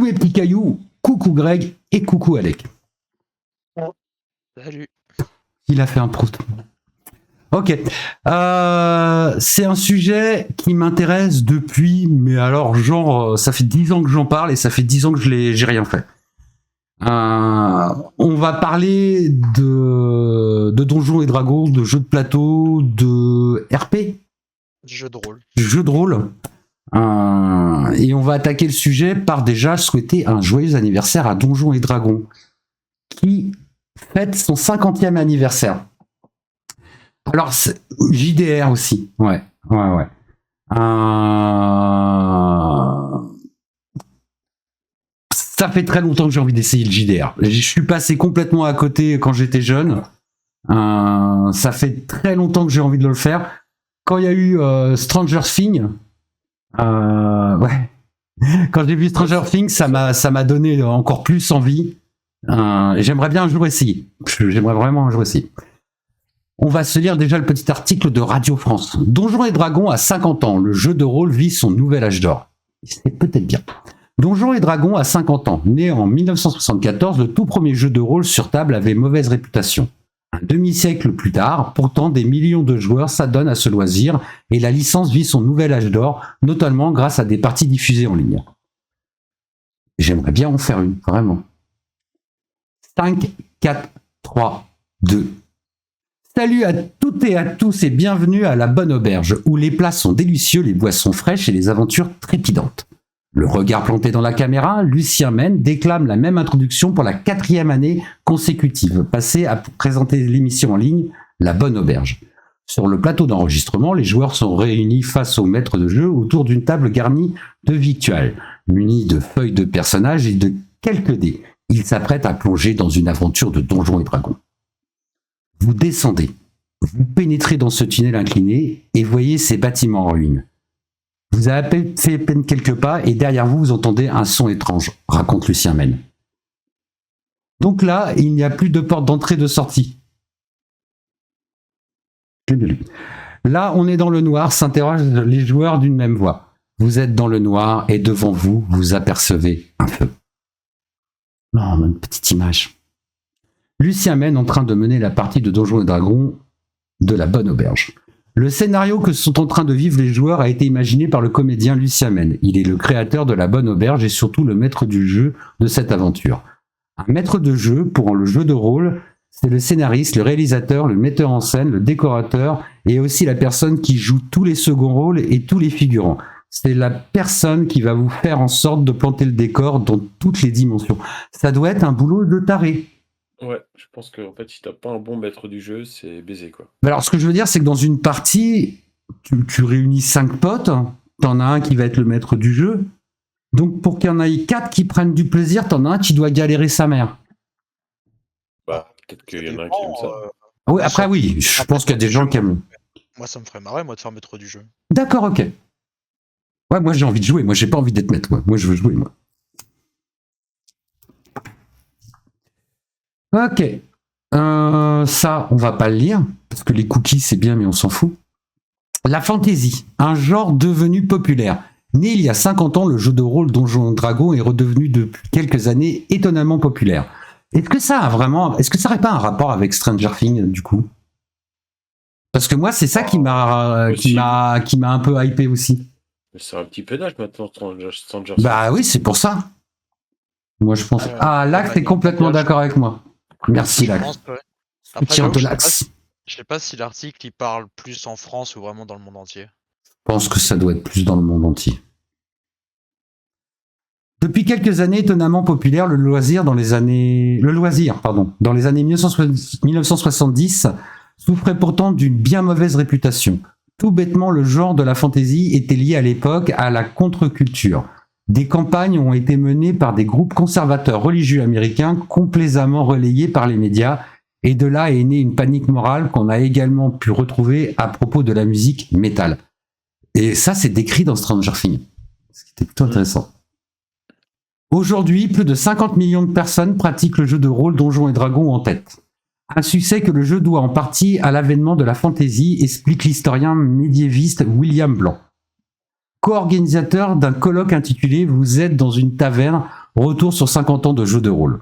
mes petits cailloux, coucou Greg et coucou Alec. Salut. Il a fait un prout. Ok. C'est un sujet qui m'intéresse depuis, mais alors genre, ça fait 10 ans que j'en parle et ça fait 10 ans que j'ai rien fait. On va parler de Donjons et Dragons, de jeux de plateau, de RP. Jeu de rôle. Jeu de rôle. Et on va attaquer le sujet par déjà souhaiter un joyeux anniversaire à Donjons et Dragons, qui fête son 50e anniversaire. Alors, JDR aussi. Ouais. Ça fait très longtemps que j'ai envie d'essayer le JDR. Je suis passé complètement à côté quand j'étais jeune. Ça fait très longtemps que j'ai envie de le faire. Quand il y a eu Stranger Things, ouais. Quand j'ai vu Stranger Things, ça m'a donné encore plus envie. J'aimerais bien un jour essayer. J'aimerais vraiment un jour essayer. On va se lire déjà le petit article de Radio France. Donjons et Dragons a 50 ans. Le jeu de rôle vit son nouvel âge d'or. C'est peut-être bien. Donjons et Dragons a 50 ans. Né en 1974, le tout premier jeu de rôle sur table avait mauvaise réputation. Un demi-siècle plus tard, pourtant des millions de joueurs s'adonnent à ce loisir et la licence vit son nouvel âge d'or, notamment grâce à des parties diffusées en ligne. J'aimerais bien en faire une, vraiment. 5, 4, 3, 2. Salut à toutes et à tous et bienvenue à la Bonne Auberge, où les plats sont délicieux, les boissons fraîches et les aventures trépidantes. Le regard planté dans la caméra, Lucien Mène déclame la même introduction pour la 4e année consécutive, passée à présenter l'émission en ligne La Bonne Auberge. Sur le plateau d'enregistrement, les joueurs sont réunis face au maître de jeu autour d'une table garnie de victuailles, munie de feuilles de personnages et de quelques dés. Ils s'apprêtent à plonger dans une aventure de Donjons et Dragons. Vous descendez, vous pénétrez dans ce tunnel incliné et voyez ces bâtiments en ruine. Vous avez fait peine quelques pas et derrière vous, vous entendez un son étrange, raconte Lucien Mène. Donc là, il n'y a plus de porte d'entrée de sortie. Là, on est dans le noir, s'interrogent les joueurs d'une même voix. Vous êtes dans le noir et devant vous, vous apercevez un feu. Non, une petite image. Lucien Mène en train de mener la partie de Donjons et Dragons de la Bonne Auberge. Le scénario que sont en train de vivre les joueurs a été imaginé par le comédien Lucien Mène. Il est le créateur de la Bonne Auberge et surtout le maître du jeu de cette aventure. Un maître de jeu, pour le jeu de rôle, c'est le scénariste, le réalisateur, le metteur en scène, le décorateur et aussi la personne qui joue tous les seconds rôles et tous les figurants. C'est la personne qui va vous faire en sorte de planter le décor dans toutes les dimensions. Ça doit être un boulot de taré. Ouais, je pense que en fait, si t'as pas un bon maître du jeu, c'est baisé, quoi. Alors, ce que je veux dire, c'est que dans une partie, tu réunis 5 potes, t'en as un qui va être le maître du jeu. Donc, pour qu'il y en ait 4 qui prennent du plaisir, t'en as un qui doit galérer sa mère. Bah, peut-être qu'il y en a un qui aime ça. Oui, après, oui, je pense qu'il y a des gens qui aiment. Moi, ça me ferait marrer, moi, de faire maître du jeu. D'accord, ok. Ouais, moi, j'ai envie de jouer. Moi, j'ai pas envie d'être maître. Moi, je veux jouer, moi. Ok. Ça, on va pas le lire, parce que les cookies, c'est bien, mais on s'en fout. La fantasy, un genre devenu populaire. Né il y a 50 ans, le jeu de rôle Donjons et Dragons est redevenu depuis quelques années étonnamment populaire. Est-ce que ça n'aurait pas un rapport avec Stranger Things, du coup? Parce que moi, c'est ça qui m'a un peu hypé aussi. C'est un petit peu d'âge maintenant, Stranger Things. Bah oui, c'est pour ça. Moi, je pense... Lac, t'es complètement d'accord avec moi. Merci, Lac. Soutien de l'Axe. Je sais pas si l'article il parle plus en France ou vraiment dans le monde entier. Je pense que ça doit être plus dans le monde entier. Depuis quelques années étonnamment populaire, le loisir dans les années 1970 souffrait pourtant d'une bien mauvaise réputation. Tout bêtement, le genre de la fantasy était lié à l'époque à la contre-culture. Des campagnes ont été menées par des groupes conservateurs religieux américains complaisamment relayés par les médias, et de là est née une panique morale qu'on a également pu retrouver à propos de la musique métal. Et ça, c'est décrit dans Stranger Things, ce qui était plutôt intéressant. Aujourd'hui, plus de 50 millions de personnes pratiquent le jeu de rôle Donjons et Dragons en tête. Un succès que le jeu doit en partie à l'avènement de la fantasy, explique l'historien médiéviste William Blanc. Co-organisateur d'un colloque intitulé « Vous êtes dans une taverne Retour sur 50 ans de jeux de rôle.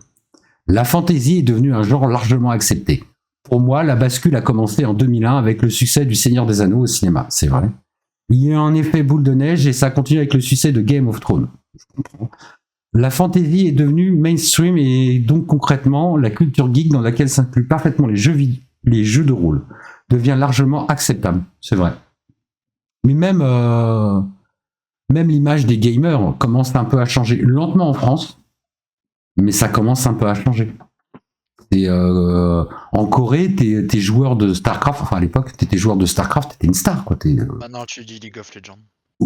La fantasy est devenue un genre largement accepté. Pour moi, la bascule a commencé en 2001 avec le succès du Seigneur des Anneaux au cinéma, c'est vrai. Il y a un effet boule de neige et ça continue avec le succès de Game of Thrones. Je comprends. La fantasy est devenue mainstream et donc concrètement, la culture geek dans laquelle s'incluent parfaitement les jeux de rôle devient largement acceptable, c'est vrai. Mais même l'image des gamers commence un peu à changer, lentement en France, mais ça commence un peu à changer. Et en Corée, t'es joueur de StarCraft, enfin à l'époque, t'étais joueur de StarCraft, t'étais une star, quoi. Maintenant, tu dis League of Legends.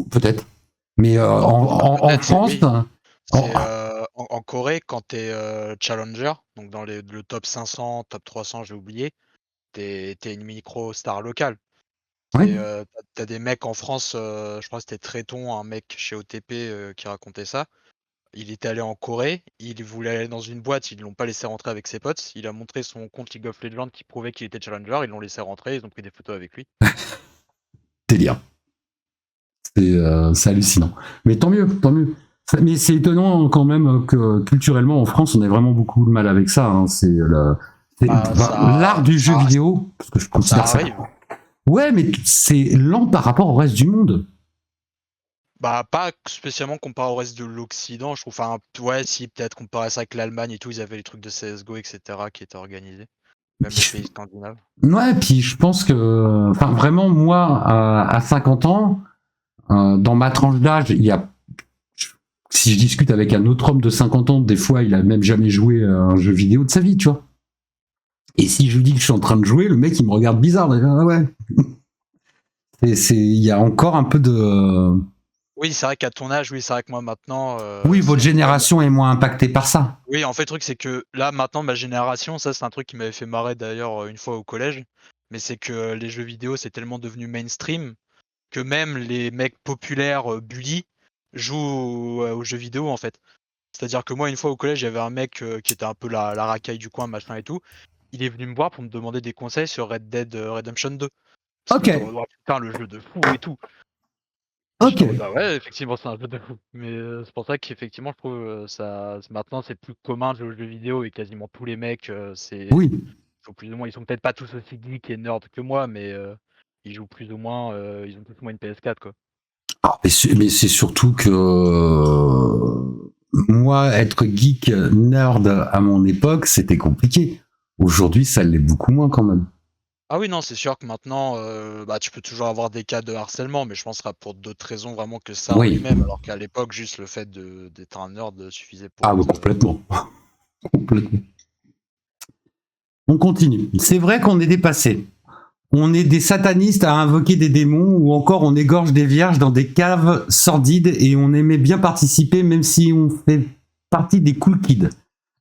Peut-être. Mais en France... Oui. En Corée, quand t'es challenger, donc dans le top 500, top 300, j'ai oublié, t'es une micro-star locale. Oui. T'as des mecs en France, je crois que c'était Tréton, un mec chez OTP qui racontait ça. Il était allé en Corée, il voulait aller dans une boîte, ils l'ont pas laissé rentrer avec ses potes. Il a montré son compte League of Legends qui prouvait qu'il était challenger, ils l'ont laissé rentrer, ils ont pris des photos avec lui. Délire. C'est hallucinant. Mais tant mieux, tant mieux. Mais c'est étonnant quand même que culturellement en France on ait vraiment beaucoup de mal avec ça. Hein. C'est l'art du jeu vidéo, parce que je considère ça. Ouais, mais c'est lent par rapport au reste du monde. Bah, pas spécialement comparé au reste de l'Occident, je trouve. Enfin, ouais, si, peut-être comparé ça avec l'Allemagne et tout, ils avaient les trucs de CSGO, etc., qui étaient organisés. Même les pays scandinaves. Ouais, puis je pense que, enfin, vraiment, moi, à 50 ans, dans ma tranche d'âge, il y a. Si je discute avec un autre homme de 50 ans, des fois, il a même jamais joué à un jeu vidéo de sa vie, tu vois. Et si je lui dis que je suis en train de jouer, le mec, il me regarde bizarre. Ah ouais. Il y a encore un peu de. Oui, c'est vrai qu'à ton âge, oui, c'est vrai que moi maintenant. Oui, votre génération est moins impactée par ça. Oui, en fait, le truc, c'est que là, maintenant, ma génération, ça, c'est un truc qui m'avait fait marrer d'ailleurs une fois au collège. Mais c'est que les jeux vidéo, c'est tellement devenu mainstream que même les mecs populaires bully jouent aux jeux vidéo en fait. C'est-à-dire que moi, une fois au collège, il y avait un mec qui était un peu la racaille du coin, machin et tout. Il est venu me voir pour me demander des conseils sur Red Dead Redemption 2. Parce Ok. que, putain, le jeu de fou et tout. Ok. Bah ouais, effectivement, c'est un jeu de fou. Mais c'est pour ça qu'effectivement, je trouve ça maintenant c'est plus commun de jouer aux jeux vidéo et quasiment tous les mecs, Oui. Plus ou moins, ils sont peut-être pas tous aussi geeks et nerds que moi, mais ils jouent plus ou moins, ils ont plus ou moins une PS4 quoi. Ah, mais c'est surtout que moi, être geek nerd à mon époque, c'était compliqué. Aujourd'hui, ça l'est beaucoup moins quand même. Ah oui, non, c'est sûr que maintenant, bah, tu peux toujours avoir des cas de harcèlement, mais je pense que ce sera pour d'autres raisons vraiment que ça en Oui. lui-même, alors qu'à l'époque, juste le fait d'être un nerd suffisait pour Ah oui, être, complètement. Complètement. On continue. C'est vrai qu'on est dépassé. On est des satanistes à invoquer des démons ou encore on égorge des vierges dans des caves sordides et on aimait bien participer même si on fait partie des cool kids.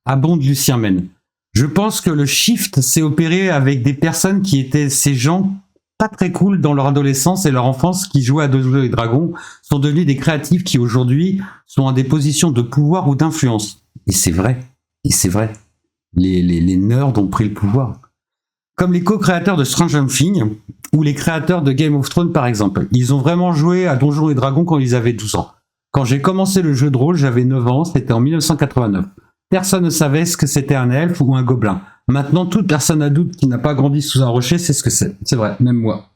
Abonde Lucien Men. Je pense que le shift s'est opéré avec des personnes qui étaient ces gens pas très cool dans leur adolescence et leur enfance qui jouaient à Donjons et Dragons sont devenus des créatifs qui aujourd'hui sont à des positions de pouvoir ou d'influence. Et c'est vrai. Et c'est vrai. Les nerds ont pris le pouvoir. Comme les co-créateurs de Stranger Things ou les créateurs de Game of Thrones par exemple. Ils ont vraiment joué à Donjons et Dragons quand ils avaient 12 ans. Quand j'ai commencé le jeu de rôle, j'avais 9 ans, c'était en 1989. Personne ne savait ce que c'était un elfe ou un gobelin. Maintenant, toute personne adulte qui n'a pas grandi sous un rocher sait ce que c'est. C'est vrai, même moi.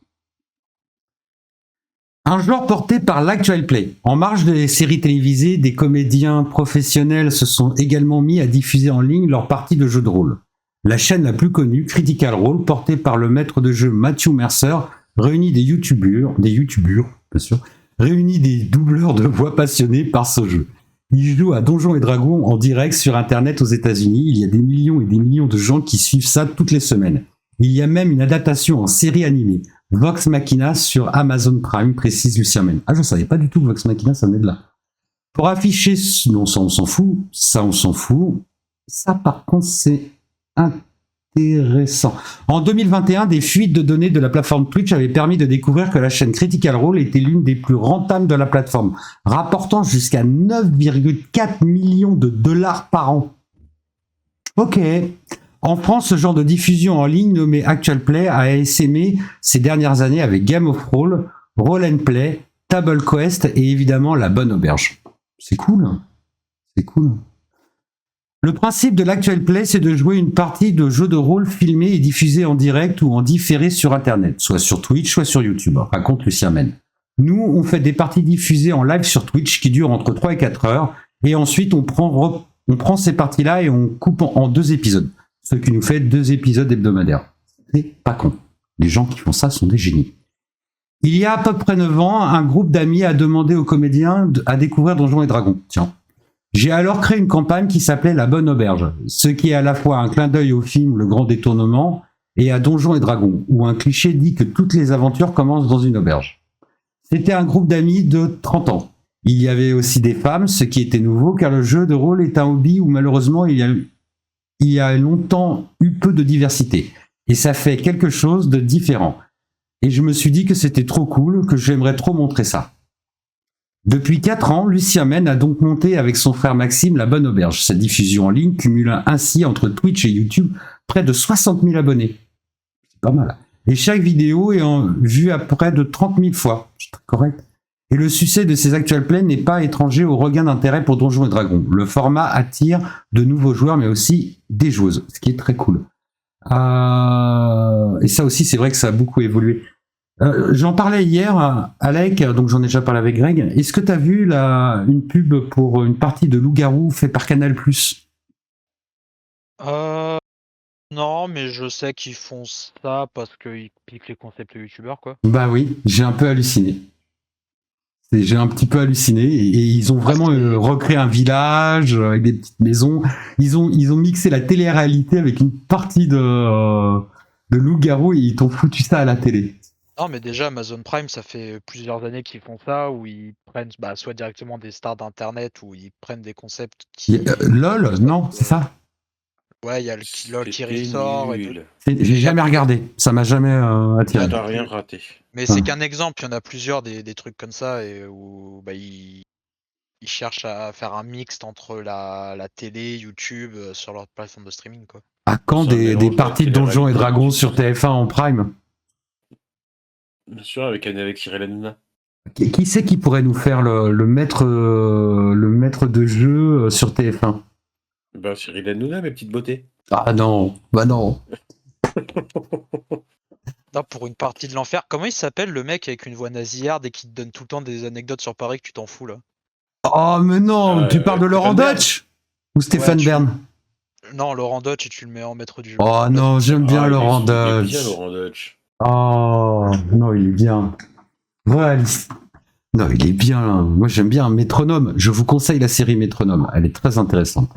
Un genre porté par l'actual play. En marge des séries télévisées, des comédiens professionnels se sont également mis à diffuser en ligne leurs parties de jeux de rôle. La chaîne la plus connue, Critical Role, portée par le maître de jeu Matthew Mercer, réunit des youtubeurs, bien sûr, réunit des doubleurs de voix passionnés par ce jeu. Il joue à Donjons et Dragons en direct sur Internet aux États-Unis. Il y a des millions et des millions de gens qui suivent ça toutes les semaines. Il y a même une adaptation en série animée, Vox Machina sur Amazon Prime, précise Lucien Men. Ah, je ne savais pas du tout que Vox Machina, ça venait de là. Pour afficher... Non, ça, on s'en fout. Ça, on s'en fout. Ça, par contre, c'est intéressant. En 2021, des fuites de données de la plateforme Twitch avaient permis de découvrir que la chaîne Critical Role était l'une des plus rentables de la plateforme, rapportant jusqu'à 9,4 millions de dollars par an. Ok. En France, ce genre de diffusion en ligne nommé Actual Play a essaimé ces dernières années avec Game of Roll, Roll and Play, Table Quest et évidemment La Bonne Auberge. C'est cool. C'est cool. Le principe de l'actuel play, c'est de jouer une partie de jeu de rôle filmée et diffusée en direct ou en différé sur Internet, soit sur Twitch, soit sur YouTube, raconte Lucien Men. Nous, on fait des parties diffusées en live sur Twitch qui durent entre 3 et 4 heures, et ensuite on prend ces parties-là et on coupe en 2 épisodes, ce qui nous fait 2 épisodes hebdomadaires. C'est pas con. Les gens qui font ça sont des génies. Il y a à peu près 9 ans, un groupe d'amis a demandé aux comédiens à découvrir Donjons et Dragons. Tiens. J'ai alors créé une campagne qui s'appelait La Bonne Auberge, ce qui est à la fois un clin d'œil au film Le Grand Détournement et à Donjons et Dragons, où un cliché dit que toutes les aventures commencent dans une auberge. C'était un groupe d'amis de 30 ans. Il y avait aussi des femmes, ce qui était nouveau, car le jeu de rôle est un hobby où malheureusement il y a longtemps eu peu de diversité. Et ça fait quelque chose de différent. Et je me suis dit que c'était trop cool, que j'aimerais trop montrer ça. Depuis 4 ans, Lucien Men a donc monté avec son frère Maxime La Bonne Auberge. Sa diffusion en ligne cumule ainsi entre Twitch et YouTube près de 60 000 abonnés. C'est pas mal. Et chaque vidéo est vue à près de 30 000 fois. C'est très correct. Et le succès de ces actuels plays n'est pas étranger au regain d'intérêt pour Donjons et Dragons. Le format attire de nouveaux joueurs, mais aussi des joueuses, ce qui est très cool. Et ça aussi, c'est vrai que ça a beaucoup évolué. J'en parlais hier, Alec, donc j'en ai déjà parlé avec Greg. Est-ce que tu as vu une pub pour une partie de Loup-Garou fait par Canal+? Non, mais je sais qu'ils font ça parce qu'ils piquent les concepts youtubeurs, quoi. Bah oui, j'ai un peu halluciné. J'ai un petit peu halluciné et ils ont vraiment recréé un village avec des petites maisons. Ils ont mixé la télé-réalité avec une partie de Loup-Garou et ils t'ont foutu ça à la télé. Non, mais déjà, Amazon Prime, ça fait plusieurs années qu'ils font ça, où ils prennent soit directement des stars d'internet, ou ils prennent des concepts qui. LOL, non, c'est ça? Ouais, il y a le LOL qui ressort. J'ai jamais regardé, ça m'a jamais attiré. Tu n'as rien raté. Mais c'est qu'un exemple, il y en a plusieurs des trucs comme ça, et où ils cherchent à faire un mixte entre la télé, YouTube, sur leur plateforme de streaming, quoi. À quand des parties de Donjons et Dragons sur TF1 en Prime? Bien sûr, avec Cyril Hanouna. Qui c'est qui pourrait nous faire le maître de jeu sur TF1? Ben, Cyril Hanouna, mes petites beautés. Ah non, bah non. Non, pour une partie de l'enfer. Comment il s'appelle le mec avec une voix nasillarde et qui te donne tout le temps des anecdotes sur Paris que tu t'en fous, là? Oh mais non, tu parles de Laurent Dutch ou Stéphane Bern? Non, Laurent Dutch, et tu le mets en maître du jeu. Oh non, j'aime bien Laurent Dutch. Il est bien Laurent Dutch. Oh non, il est bien. Ouais, non, il est bien. Moi, j'aime bien Métronome. Je vous conseille la série Métronome. Elle est très intéressante.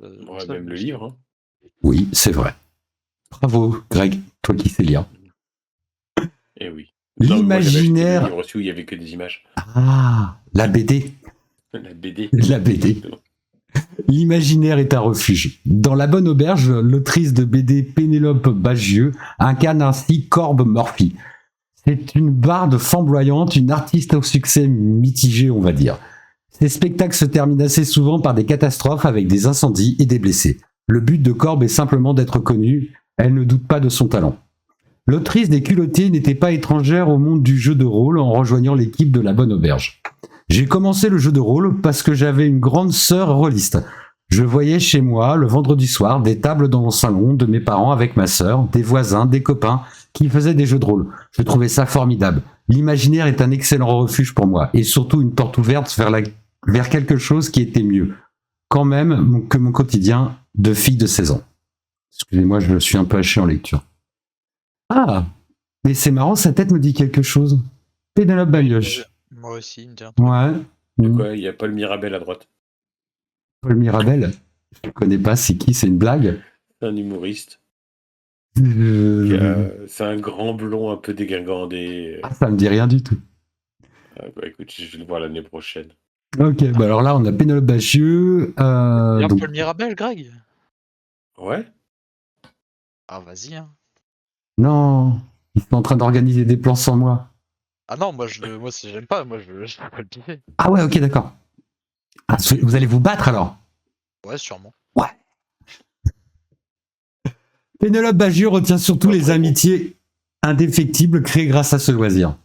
Ouais, même le livre. Hein. Oui, c'est vrai. Bravo, Greg, toi qui sais lire. Eh oui. L'imaginaire. Le livre aussi où il n'y avait que des images. Ah, la BD. La BD. La BD. L'imaginaire est un refuge. Dans La Bonne Auberge, l'autrice de BD Pénélope Bagieux incarne ainsi Corbe Murphy. C'est une barde flamboyante, une artiste au succès mitigé, on va dire. Ces spectacles se terminent assez souvent par des catastrophes avec des incendies et des blessés. Le but de Corbe est simplement d'être connue, elle ne doute pas de son talent. L'autrice des Culottés n'était pas étrangère au monde du jeu de rôle en rejoignant l'équipe de La Bonne Auberge. J'ai commencé le jeu de rôle parce que j'avais une grande sœur rôliste. Je voyais chez moi, le vendredi soir, des tables dans le salon de mes parents avec ma sœur, des voisins, des copains qui faisaient des jeux de rôle. Je trouvais ça formidable. L'imaginaire est un excellent refuge pour moi et surtout une porte ouverte vers quelque chose qui était mieux, quand même, que mon quotidien de fille de 16 ans. Excusez-moi, je me suis un peu haché en lecture. Ah, mais c'est marrant, sa tête me dit quelque chose. Pénélope Bagieux. Moi aussi, il me dit un truc. Ouais. De quoi? Il y a Paul Mirabel à droite. Paul Mirabel? Je ne connais pas, c'est qui? C'est une blague? C'est un humoriste. C'est un grand blond un peu dégingandé. Ah, ça me dit rien du tout. Bah écoute, je vais le voir l'année prochaine. Ok, bah alors là, on a Pénélope Bagieux. Il y a Paul Mirabel, Greg? Ouais. Ah, vas-y, hein. Non, ils sont en train d'organiser des plans sans moi. Ah non, moi j'aime pas, moi je veux pas le piffer. Ah ouais, ok, d'accord. Ah, vous allez vous battre alors? Ouais, sûrement. Ouais. Pénélope Bagieux retient surtout les amitiés indéfectibles créées grâce à ce loisir.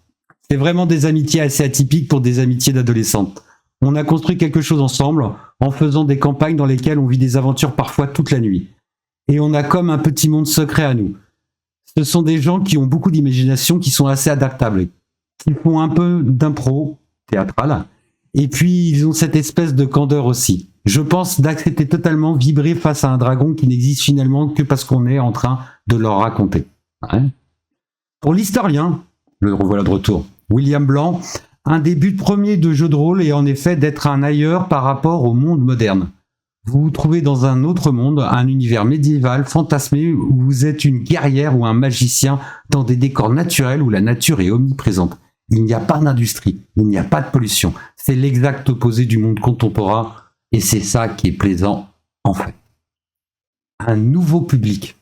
C'est vraiment des amitiés assez atypiques pour des amitiés d'adolescentes. On a construit quelque chose ensemble en faisant des campagnes dans lesquelles on vit des aventures parfois toute la nuit. Et on a comme un petit monde secret à nous. Ce sont des gens qui ont beaucoup d'imagination, qui sont assez adaptables, qui font un peu d'impro théâtral. Et puis, ils ont cette espèce de candeur aussi. Je pense d'accepter totalement vibrer face à un dragon qui n'existe finalement que parce qu'on est en train de leur raconter. Ouais. Pour l'historien, le revoilà de retour, William Blanc, un des buts premiers de jeu de rôle est en effet d'être un ailleurs par rapport au monde moderne. Vous vous trouvez dans un autre monde, un univers médiéval, fantasmé, où vous êtes une guerrière ou un magicien dans des décors naturels où la nature est omniprésente. Il n'y a pas d'industrie, il n'y a pas de pollution. C'est l'exact opposé du monde contemporain et c'est ça qui est plaisant en fait. Un nouveau public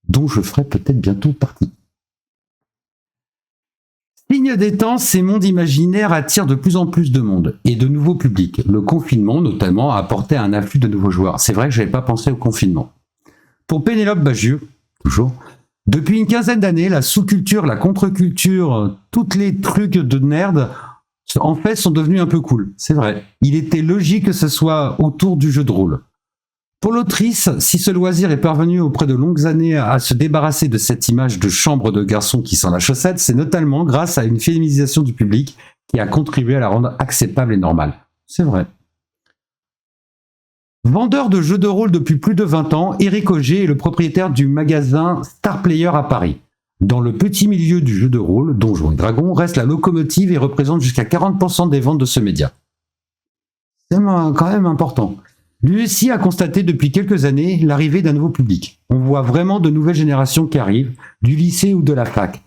dont je ferai peut-être bientôt partie. Signe des temps, ces mondes imaginaires attirent de plus en plus de monde et de nouveaux publics. Le confinement, notamment, a apporté un afflux de nouveaux joueurs. C'est vrai que je n'avais pas pensé au confinement. Pour Pénélope Bagieux, toujours, depuis une quinzaine d'années, la sous-culture, la contre-culture, tous les trucs de nerd, en fait, sont devenus un peu cool. C'est vrai. Il était logique que ce soit autour du jeu de rôle. Pour l'autrice, si ce loisir est parvenu auprès de longues années à se débarrasser de cette image de chambre de garçon qui sent la chaussette, c'est notamment grâce à une féminisation du public qui a contribué à la rendre acceptable et normale. C'est vrai. Vendeur de jeux de rôle depuis plus de 20 ans, Eric Auger est le propriétaire du magasin Star Player à Paris. Dans le petit milieu du jeu de rôle, Donjons et Dragons reste la locomotive et représente jusqu'à 40% des ventes de ce média. C'est quand même important. Lui aussi a constaté depuis quelques années l'arrivée d'un nouveau public. On voit vraiment de nouvelles générations qui arrivent, du lycée ou de la fac.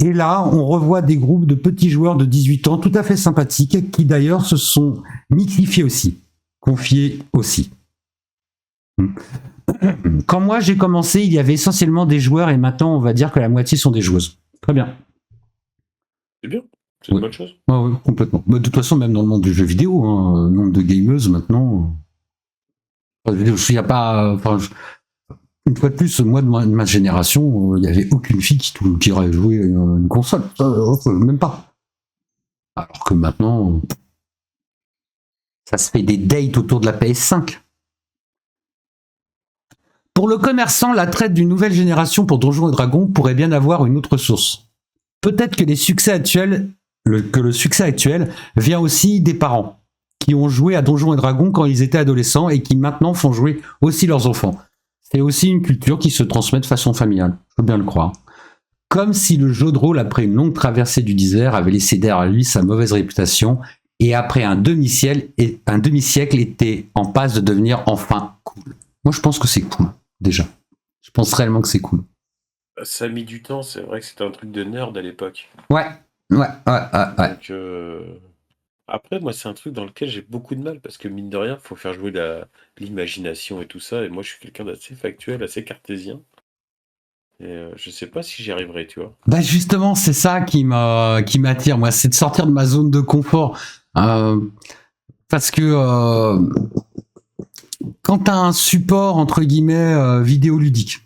Et là, on revoit des groupes de petits joueurs de 18 ans tout à fait sympathiques qui d'ailleurs se sont mixifiés aussi, confiés aussi. Quand moi j'ai commencé, il y avait essentiellement des joueurs et maintenant on va dire que la moitié sont des joueuses. Très bien. C'est bien, c'est une bonne chose. Ouais, complètement. De toute façon, même dans le monde du jeu vidéo, le nombre de gameuses maintenant... Il y a pas, une fois de plus, moi de ma génération, il n'y avait aucune fille qui aurait joué à une console, même pas. Alors que maintenant, ça se fait des dates autour de la PS5. Pour le commerçant, la traite d'une nouvelle génération pour Donjons et Dragons pourrait bien avoir une autre source. Peut-être que le succès actuel vient aussi des parents qui ont joué à Donjons et Dragons quand ils étaient adolescents et qui maintenant font jouer aussi leurs enfants. C'est aussi une culture qui se transmet de façon familiale, je peux bien le croire. Comme si le jeu de rôle, après une longue traversée du désert, avait laissé derrière lui sa mauvaise réputation et après un demi-siècle était en passe de devenir enfin cool. Moi je pense que c'est cool, déjà. Je pense réellement que c'est cool. Ça a mis du temps, c'est vrai que c'était un truc de nerd à l'époque. Ouais. Donc, après, moi, c'est un truc dans lequel j'ai beaucoup de mal parce que mine de rien, il faut faire jouer l'imagination et tout ça. Et moi, je suis quelqu'un d'assez factuel, assez cartésien. Et je sais pas si j'y arriverai, tu vois. Bah justement, c'est ça qui m'attire, moi, c'est de sortir de ma zone de confort. Parce que quand tu as un support, entre guillemets, vidéoludique,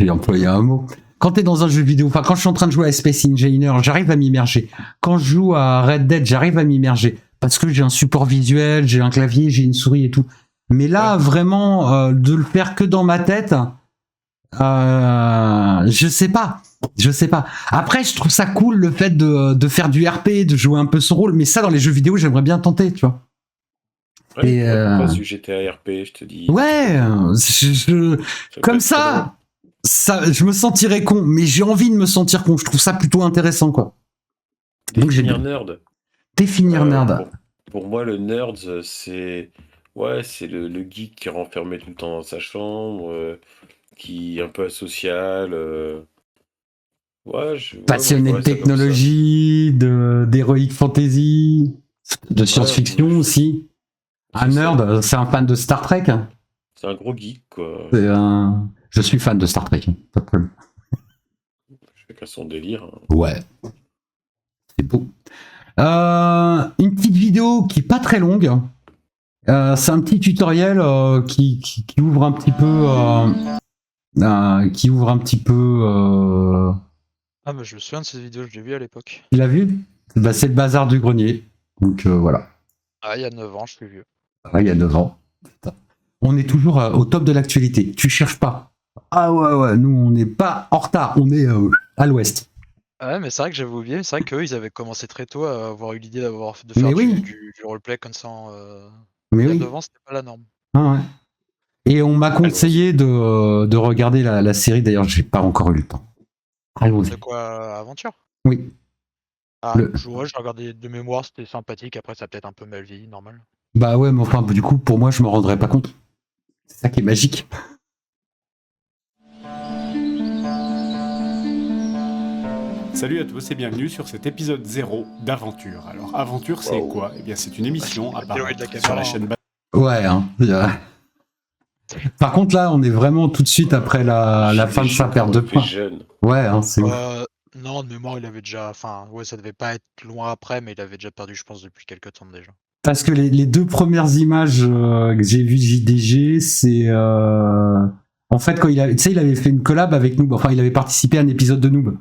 j'ai employé un mot, quand tu es dans un jeu vidéo, enfin quand je suis en train de jouer à Space Engineer, j'arrive à m'immerger. Quand je joue à Red Dead, j'arrive à m'immerger. Parce que j'ai un support visuel, j'ai un clavier, j'ai une souris et tout. Mais là, vraiment, de le faire que dans ma tête, je sais pas. Après, je trouve ça cool le fait de faire du RP, de jouer un peu son rôle. Mais ça, dans les jeux vidéo, j'aimerais bien tenter, tu vois. Ouais, et pas si j'étais à RP, je te dis. Ouais, comme ça... Ça, je me sentirais con, mais j'ai envie de me sentir con. Je trouve ça plutôt intéressant, quoi. Définir nerd. Définir nerd. Pour moi, le nerd, c'est le geek qui est renfermé tout le temps dans sa chambre, qui est un peu asocial. Passionné de technologie, d'heroic fantasy, de science-fiction aussi. Un nerd, c'est un fan de Star Trek. C'est un gros geek, quoi. Je suis fan de Star Trek, pas de problème. Chacun son délire. Ouais. C'est beau. Une petite vidéo qui est pas très longue. C'est un petit tutoriel qui ouvre un petit peu. Ah, mais je me souviens de cette vidéo, je l'ai vue à l'époque. Tu l'as vu ? C'est le bazar du grenier. Donc voilà. Ah, il y a 9 ans, je suis vieux. Ouais, il y a 9 ans. Putain. On est toujours au top de l'actualité. Tu cherches pas. Ah ouais, nous on n'est pas en retard, on est à l'ouest. Ouais, mais c'est vrai que j'avais oublié, c'est vrai qu'eux, ils avaient commencé très tôt à avoir eu l'idée de Mais faire oui, du roleplay comme ça. mais Il y a oui. 9 ans, c'était pas la norme. Ah ouais. Et on m'a Allons-y. conseillé de regarder la série, d'ailleurs j'ai pas encore eu le temps. Allons-y. De quoi, Aventure? Oui. Ah, Le- je regardais de mémoire, c'était sympathique, après ça a peut-être un peu mal vieilli, normal. Bah ouais, mais enfin, du coup, pour moi, je me rendrais pas compte. C'est ça qui est magique. Salut à tous et bienvenue sur cet épisode 0 d'Aventure. Alors, Aventure, c'est quoi? Eh bien, c'est une émission à Théorie de la sur la caméra, chaîne Ouais, hein. Par contre, là, on est vraiment tout de suite après la fin de sa perte de points. Jeune. Ouais, hein, c'est ouf. Non, de mémoire, il avait déjà. Enfin, ouais, ça devait pas être loin après, mais il avait déjà perdu, je pense, depuis quelques temps déjà. Parce que les deux premières images que j'ai vues de JDG, c'est. En fait, quand il avait fait une collab avec Noob. Enfin, il avait participé à un épisode de Noob.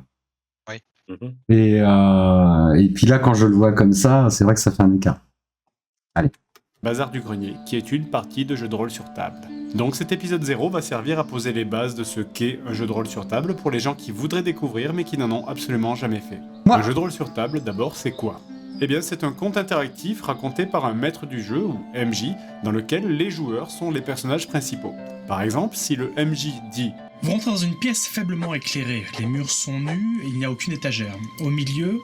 Mhm. Et puis là, quand je le vois comme ça, c'est vrai que ça fait un écart. Bazar du Grenier, qui est une partie de jeu de rôle sur table. Donc cet épisode 0 va servir à poser les bases de ce qu'est un jeu de rôle sur table pour les gens qui voudraient découvrir mais qui n'en ont absolument jamais fait. Moi. Un jeu de rôle sur table, d'abord, c'est quoi? Eh bien, c'est un conte interactif raconté par un maître du jeu, ou MJ, dans lequel les joueurs sont les personnages principaux. Par exemple, si le MJ dit Vous rentrez dans une pièce faiblement éclairée, les murs sont nus et il n'y a aucune étagère. Au milieu,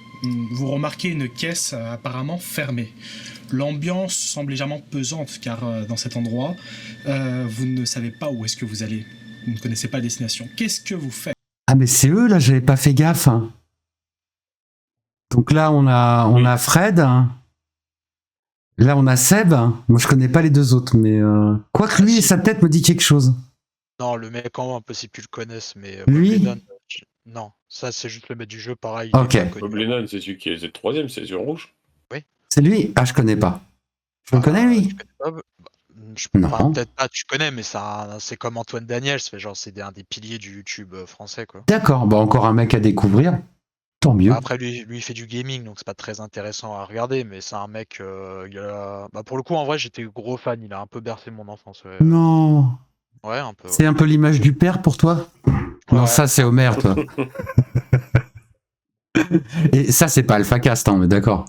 vous remarquez une caisse apparemment fermée. L'ambiance semble légèrement pesante car dans cet endroit, vous ne savez pas où est-ce que vous allez. Vous ne connaissez pas la destination. Qu'est-ce que vous faites? Ah, mais c'est eux, là, j'avais pas fait gaffe. Hein. Donc là, on a Fred. Hein. Là, on a Seb. Moi, je connais pas les deux autres, mais. Quoique lui et sa tête me dit quelque chose. Non, le mec en haut, impossible que tu le connaisses, mais. Lui Bob Lennon, non, ça c'est juste le maître du jeu, pareil. Ok. Il est pas connu. Bob Lennon, c'est celui qui est le troisième, c'est sur rouge. C'est lui? Ah, je connais pas. Je le connais, lui? Tu connais pas Bob Non. Enfin, peut-être pas, tu connais, mais c'est comme Antoine Daniels, genre c'est un des piliers du YouTube français, quoi. D'accord, bah encore un mec à découvrir. Tant mieux. Après, lui, il fait du gaming, donc c'est pas très intéressant à regarder, mais c'est un mec. Pour le coup, en vrai, j'étais gros fan. Il a un peu bercé mon enfance. Ouais, Non. ouais un peu. C'est un peu l'image du père pour toi? Non, Ouais. ça, c'est Homer, toi. Et ça, c'est pas AlphaCast, hein, on est d'accord.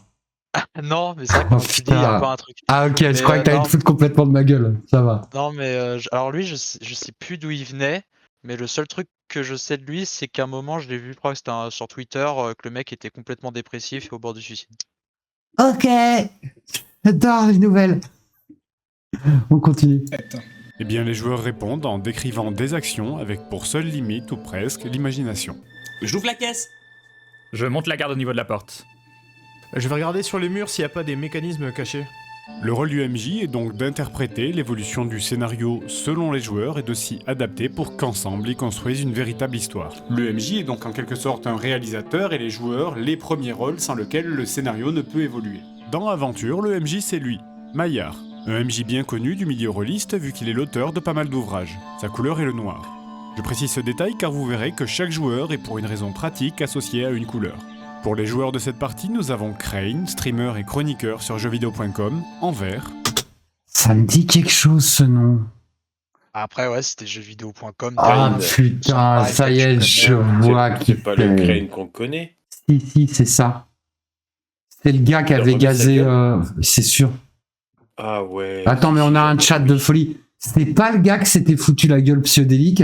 Non, mais c'est vrai que quand tu dis, il y a pas un truc. Ah, ok, je crois que t'allais non. te foutre complètement de ma gueule. Ça va. Non, mais alors lui, je sais plus d'où il venait, mais le seul truc que je sais de lui, c'est qu'à un moment, je l'ai vu, je crois que c'était sur Twitter, que le mec était complètement dépressif et au bord du suicide. Ok. J'adore les nouvelles. On continue. Eh bien, les joueurs répondent en décrivant des actions avec pour seule limite, ou presque, l'imagination. J'ouvre la caisse. Je monte la garde au niveau de la porte. Je vais regarder sur les murs s'il n'y a pas des mécanismes cachés. Le rôle du MJ est donc d'interpréter l'évolution du scénario selon les joueurs et de s'y adapter pour qu'ensemble ils construisent une véritable histoire. Le MJ est donc en quelque sorte un réalisateur et les joueurs les premiers rôles sans lesquels le scénario ne peut évoluer. Dans Aventure, le MJ c'est lui, Maillard. Un MJ bien connu du milieu rôliste vu qu'il est l'auteur de pas mal d'ouvrages. Sa couleur est le noir. Je précise ce détail car vous verrez que chaque joueur est pour une raison pratique associé à une couleur. Pour les joueurs de cette partie, nous avons Crane, streamer et chroniqueur sur jeuxvideo.com, en vert. Ça me dit quelque chose, ce nom. Après, ouais, c'était jeuxvideo.com. Ah Crane. putain, ça y est, je vois qui C'est pas le Crane qu'on connaît. Si, c'est ça. C'est le gars qui avait remis gazé... sa c'est sûr. Ah ouais. Attends, mais on a un chat de folie. C'est pas le gars qui s'était foutu la gueule psychodélique?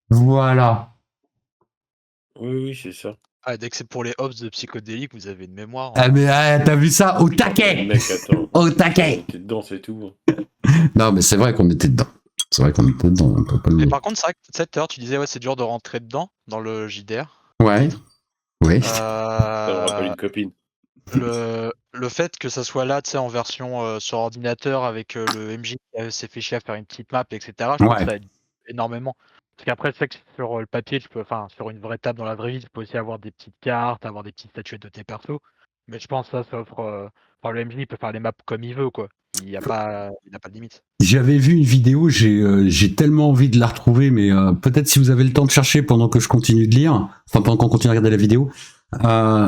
Voilà. Oui, c'est ça. Ah, dès que c'est pour les hops de psychodélique, vous avez une mémoire. Ah mais t'as vu ça? Au taquet! Mec, attends. Au taquet! T'es dedans, c'est tout. Non, mais c'est vrai qu'on était dedans. C'est vrai qu'on était dedans, on peut pas le Mais dire. par contre, c'est vrai que cette heure, tu disais, ouais, c'est dur de rentrer dedans, dans le JDR. Ouais. Oui. Ça me rappelle une copine. Le fait que ça soit là, tu sais, en version sur ordinateur avec le MJ qui s'est fait chier à faire une petite map, etc. Je pense que ça aide énormément. Parce qu'après, c'est que sur le papier, sur une vraie table dans la vraie vie, tu peux aussi avoir des petites cartes, avoir des petites statuettes de tes persos. Mais je pense que ça offre. Le MJ il peut faire les maps comme il veut, quoi. Il n'a pas de limite. J'avais vu une vidéo, j'ai tellement envie de la retrouver, mais peut-être si vous avez le temps de chercher pendant que je continue de lire, enfin pendant qu'on continue à regarder la vidéo,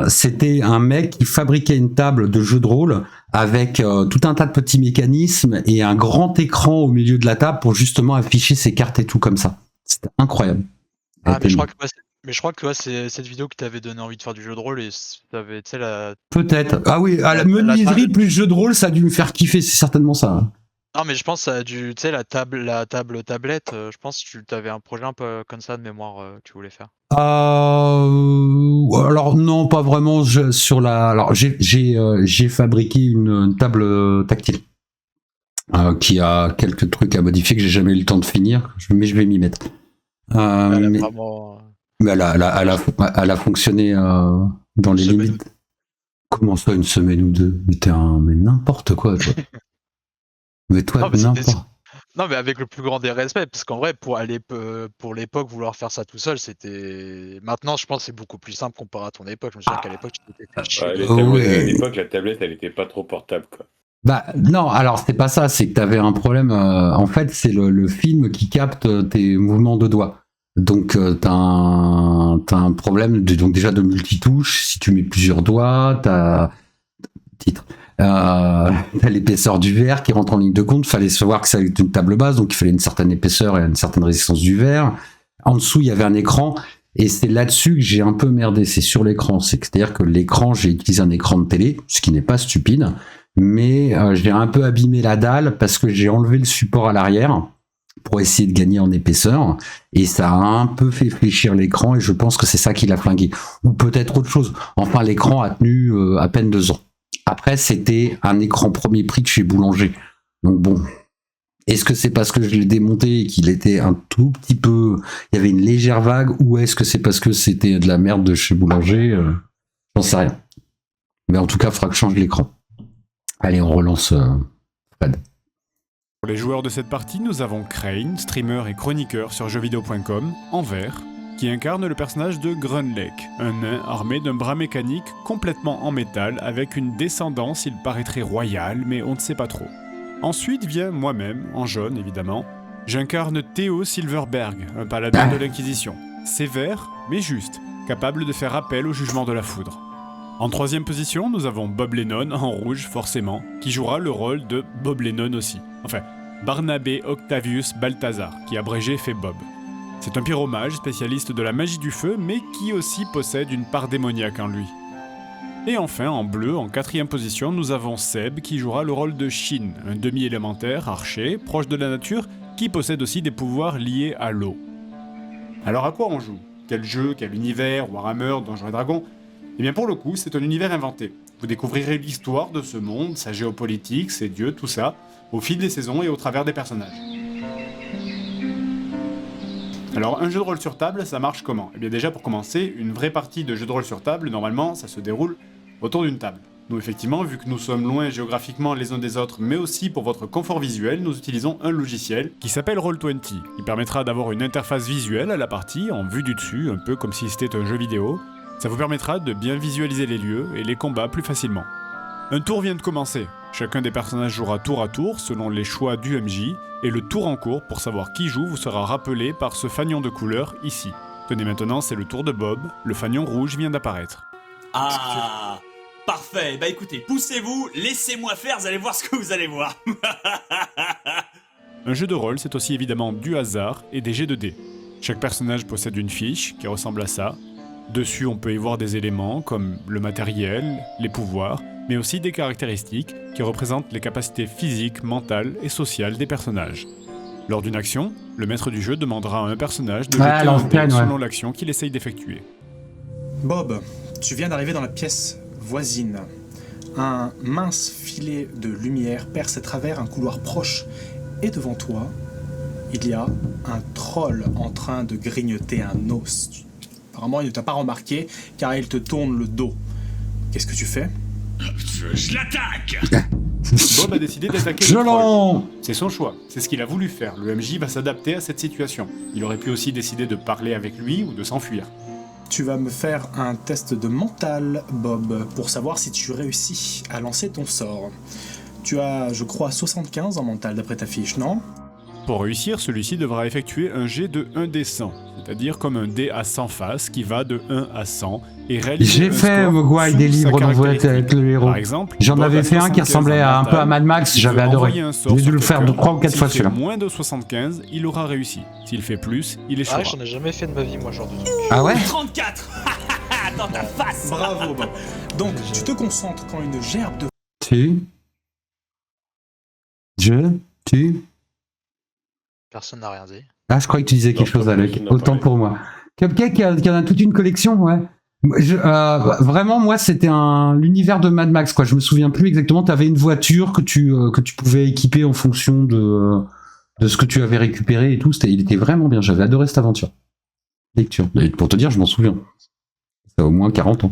C'était un mec qui fabriquait une table de jeu de rôle avec tout un tas de petits mécanismes et un grand écran au milieu de la table pour justement afficher ses cartes et tout comme ça. C'était incroyable. Ah, mais je crois que c'est cette vidéo qui t'avait donné envie de faire du jeu de rôle et t'avais, tu sais, Peut-être. Ah oui, à la menuiserie plus jeu de rôle, ça a dû me faire kiffer, c'est certainement ça. Non, mais je pense que tu sais, la tablette, je pense que tu avais un projet un peu comme ça de mémoire que tu voulais faire. Alors non, pas vraiment. Alors j'ai fabriqué une table tactile qui a quelques trucs à modifier que j'ai jamais eu le temps de finir, mais je vais m'y mettre. Mais elle a fonctionné dans les limites. Comment ça, une semaine ou deux? Mais n'importe quoi, toi. Mais toi, n'importe. Non, mais avec le plus grand des respects, parce qu'en vrai, pour l'époque, vouloir faire ça tout seul, c'était. Maintenant, je pense que c'est beaucoup plus simple comparé à ton époque. Je me souviens qu'à l'époque, tu t'étais fait chier. À l'époque, la tablette, elle était pas trop portable, quoi. Bah non, alors c'est pas ça, c'est que t'avais un problème. En fait, c'est le film qui capte tes mouvements de doigts. Donc t'as un problème donc déjà de multitouche. Si tu mets plusieurs doigts, t'as l'épaisseur du verre qui rentre en ligne de compte. Fallait savoir que ça allait être une table basse, donc il fallait une certaine épaisseur et une certaine résistance du verre. En dessous, il y avait un écran. Et c'est là-dessus que j'ai un peu merdé, c'est sur l'écran. C'est-à-dire que l'écran, j'ai utilisé un écran de télé, ce qui n'est pas stupide, mais j'ai un peu abîmé la dalle parce que j'ai enlevé le support à l'arrière pour essayer de gagner en épaisseur, et ça a un peu fait fléchir l'écran, et je pense que c'est ça qui l'a flingué. Ou peut-être autre chose. Enfin, l'écran a tenu à peine 2 ans. Après, c'était un écran premier prix de chez Boulanger. Donc bon... Est-ce que c'est parce que je l'ai démonté et qu'il était un tout petit peu... Il y avait une légère vague, ou est-ce que c'est parce que c'était de la merde de chez Boulanger J'en sais rien. Mais en tout cas, il faudra que je change l'écran. Allez, on relance Fred. Pour les joueurs de cette partie, nous avons Crane, streamer et chroniqueur sur jeuxvideo.com, en vert, qui incarne le personnage de Grunlake, un nain armé d'un bras mécanique complètement en métal, avec une descendance, il paraîtrait royale, mais on ne sait pas trop. Ensuite vient moi-même, en jaune évidemment. J'incarne Théo Silverberg, un paladin de l'Inquisition. Sévère, mais juste, capable de faire appel au jugement de la foudre. En troisième position, nous avons Bob Lennon, en rouge forcément, qui jouera le rôle de Bob Lennon aussi. Enfin, Barnabé Octavius Balthazar, qui abrégé fait Bob. C'est un pyromage spécialiste de la magie du feu, mais qui aussi possède une part démoniaque en lui. Et enfin, en bleu, en quatrième position, nous avons Seb qui jouera le rôle de Shin, un demi-élémentaire archer, proche de la nature, qui possède aussi des pouvoirs liés à l'eau. Alors à quoi on joue? Quel jeu, quel univers, Warhammer, Donjons et Dragons? Eh bien pour le coup, c'est un univers inventé. Vous découvrirez l'histoire de ce monde, sa géopolitique, ses dieux, tout ça, au fil des saisons et au travers des personnages. Alors un jeu de rôle sur table, ça marche comment? Eh bien déjà pour commencer, une vraie partie de jeu de rôle sur table, normalement, ça se déroule autour d'une table. Nous effectivement, vu que nous sommes loin géographiquement les uns des autres, mais aussi pour votre confort visuel, nous utilisons un logiciel qui s'appelle Roll20, qui permettra d'avoir une interface visuelle à la partie, en vue du dessus, un peu comme si c'était un jeu vidéo. Ça vous permettra de bien visualiser les lieux et les combats plus facilement. Un tour vient de commencer. Chacun des personnages jouera tour à tour selon les choix du MJ, et le tour en cours pour savoir qui joue vous sera rappelé par ce fanion de couleur ici. Tenez, maintenant c'est le tour de Bob, le fanion rouge vient d'apparaître. Ah, parfait. Bah écoutez, poussez-vous, laissez-moi faire, vous allez voir ce que vous allez voir. Un jeu de rôle, c'est aussi évidemment du hasard et des jets de dés. Chaque personnage possède une fiche qui ressemble à ça. Dessus, on peut y voir des éléments comme le matériel, les pouvoirs, mais aussi des caractéristiques qui représentent les capacités physiques, mentales et sociales des personnages. Lors d'une action, le maître du jeu demandera à un personnage de jeter un dé selon l'action qu'il essaye d'effectuer. Bob, tu viens d'arriver dans la pièce voisine. Un mince filet de lumière perce à travers un couloir proche. Et devant toi, il y a un troll en train de grignoter un os. Apparemment, il ne t'a pas remarqué car il te tourne le dos. Qu'est-ce que tu fais ? Je l'attaque. Bob a décidé d'attaquer le troll. C'est son choix, c'est ce qu'il a voulu faire. Le MJ va s'adapter à cette situation. Il aurait pu aussi décider de parler avec lui ou de s'enfuir. Tu vas me faire un test de mental, Bob, pour savoir si tu réussis à lancer ton sort. Tu as, je crois, 75 en mental d'après ta fiche, non ? Pour réussir, celui-ci devra effectuer un jet de 1d100, c'est-à-dire comme un dé à 100 faces qui va de 1 à 100 et réaliser J'ai un fait score Mogwai sous des sa livres d'envoyette caractéristique. avec le héros. Par exemple, J'en Bob avais a fait un qui 75 ressemblait en un peu à mental. Mad Max, Il j'avais veut adoré. envoyer un sort J'ai dû sur le faire quelqu'un. 3 ou 4 fois S'il fait celui-là. moins de 75, il aura réussi. S'il fait plus, il Ah, échouera. j'en ai jamais fait de ma vie, moi, ce genre de truc. Ah ouais 34 dans ta face. Bravo, Bob. Donc, tu te concentres quand une gerbe de Tu Personne n'a rien dit. Ah, je croyais que tu disais quelque Non, chose, Alec. personne n'a Autant parlé. pour moi. Cupcake, il y en a toute une collection, ouais. Vraiment, moi, c'était l'univers de Mad Max, quoi. Je me souviens plus exactement. Tu avais une voiture que tu pouvais équiper en fonction de ce que tu avais récupéré et tout. Il était vraiment bien. J'avais adoré cette aventure. Lecture. Et pour te dire, je m'en souviens. Ça a au moins 40 ans.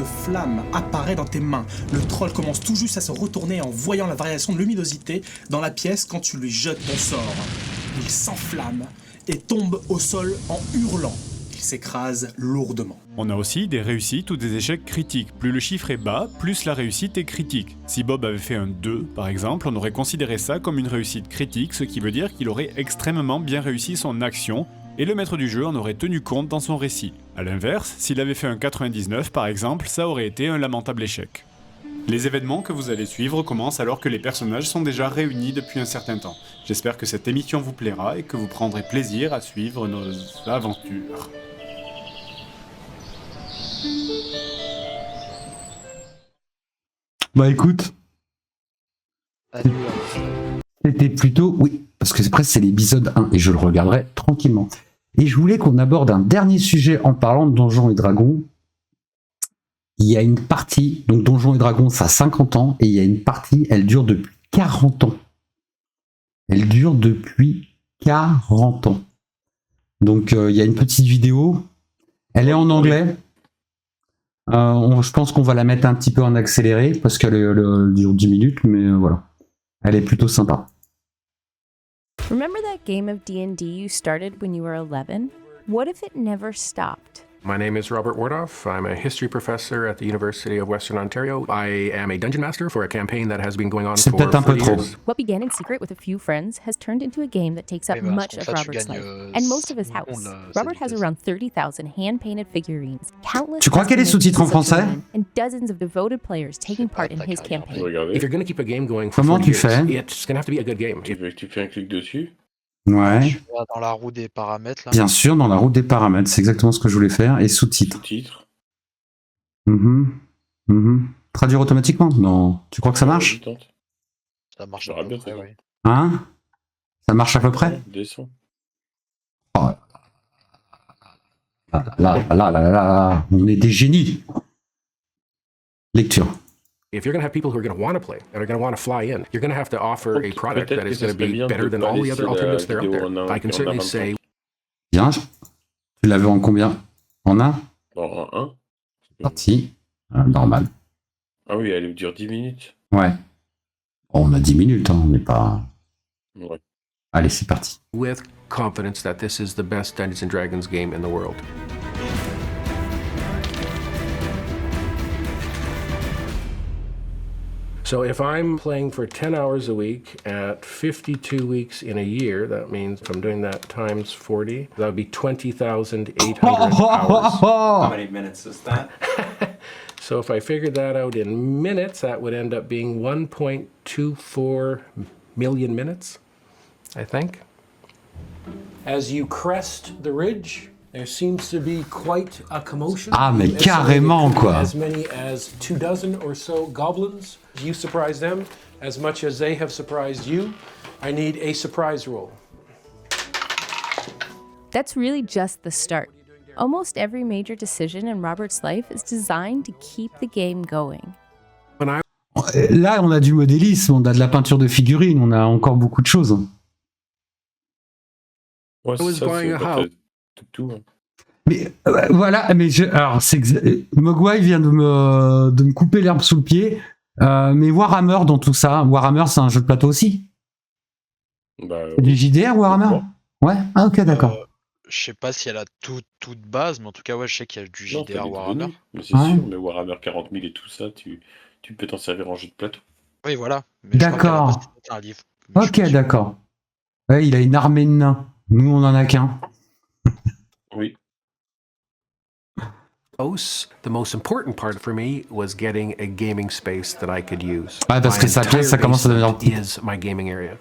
flamme apparaît dans tes mains. Le troll commence tout juste à se retourner en voyant la variation de luminosité dans la pièce quand tu lui jettes ton sort. Il s'enflamme et tombe au sol en hurlant. Il s'écrase lourdement. On a aussi des réussites ou des échecs critiques. Plus le chiffre est bas, plus la réussite est critique. Si Bob avait fait un 2, par exemple, on aurait considéré ça comme une réussite critique, ce qui veut dire qu'il aurait extrêmement bien réussi son action, et le maître du jeu en aurait tenu compte dans son récit. A l'inverse, s'il avait fait un 99 par exemple, ça aurait été un lamentable échec. Les événements que vous allez suivre commencent alors que les personnages sont déjà réunis depuis un certain temps. J'espère que cette émission vous plaira et que vous prendrez plaisir à suivre nos aventures. Bah écoute, Salut. c'était plutôt... Oui, parce que presque c'est l'épisode 1 et je le regarderai tranquillement. Et je voulais qu'on aborde un dernier sujet en parlant de Donjons et Dragons. Il y a une partie, donc Donjons et Dragons, ça a 50 ans, et il y a une partie, elle dure depuis 40 ans. Elle dure depuis 40 ans. Donc il y a une petite vidéo, elle est en anglais. Je pense qu'on va la mettre un petit peu en accéléré, parce qu'elle dure 10 minutes, mais voilà. Elle est plutôt sympa. Remember that game of D&D you started when you were 11? What if it never stopped? My name is Robert Wardoff. I'm a history professor at the University of Western Ontario. I am a dungeon master for a campaign that has been going on C'est for peut-être un peu 30 trop. years. What began in secret with a few friends has turned into a game that takes up Oui, mais much en of fait, tu Robert's gagnes, life and most of his house. la Robert has vitesse. around 30,000 hand-painted figurines, countless Tu crois qu'elle est custom sous-titre en pieces of français? design, and dozens of devoted players taking part in his campaign. Regardez. If you're going to keep a game going for Comment 40 tu years, fais? it's going to have to be a good game. Tu veux que tu fais un clic dessus? Ouais, Tu vas dans la roue des paramètres là. bien sûr, dans la route des paramètres, c'est exactement ce que je voulais faire, et sous-titres. Sous-titre. Traduire automatiquement? Non. Tu crois que ça marche? Vas-y, tente. Ça marche Ça à peu va bien, près, ça va. oui. Hein? Ça marche à peu près? Descends. Là, on est des génies. Lecture. If you're going to have people who are going to want to play, that are going to want to fly in, you're going to have to offer a product Peut-être that que is ça going to serait be bien better de than pas all the laisser other la alternatives that are out vidéo there. en I can en certainly 25. say Bien. Tu l'avais en combien? En un? En 1. Parti. Normal. Ah oui, elle dure 10 minutes. Ouais. Bon, on a 10 minutes, hein, on n'est pas... Ouais. Allez, c'est parti. with confidence that this is the best Dungeons & Dragons game in the world. So if I'm playing for 10 hours a week at 52 weeks in a year, that means if I'm doing that times 40, that would be 20,800 hours. How many minutes is that? So if I figured that out in minutes, that would end up being 1.24 million minutes, I think. As you crest the ridge, there seems to be quite a commotion. Ah, mais You estimate carrément, it could be quoi. As many as 24 or so goblins. You surprise them as much as they have surprised you. I need a surprise roll. That's really just the start. Almost every major decision in Robert's life is designed to keep the game going. When I Là, on a du modélisme, on a de la peinture de figurines, on a encore beaucoup de choses. Ouais, was c'est ça, buying c'est a pas house. tout. Hein. Mais voilà, mais alors Mogwai vient de me couper l'herbe sous le pied. Mais Warhammer dans tout ça, Warhammer c'est un jeu de plateau aussi. Bah, Du JDR Warhammer? Ouais, ah ok d'accord. Je sais pas si elle a toute base, mais en tout cas, ouais, je sais qu'il y a du non, t'as JDR des Warhammer. devenus, mais c'est Ouais. sûr, mais Warhammer 40 000 et tout ça, tu peux t'en servir en jeu de plateau. Oui, voilà. Mais je crois qu'elle a D'accord. pas sorti un livre. Mais je Ok suis pas sûr. d'accord. Ouais, il a une armée de nains. Nous, on en a qu'un. Oui. The most important part for me was getting a gaming space that I could use. Ouais, parce que sa pièce, ça commence à devenir petit. Is my gaming area.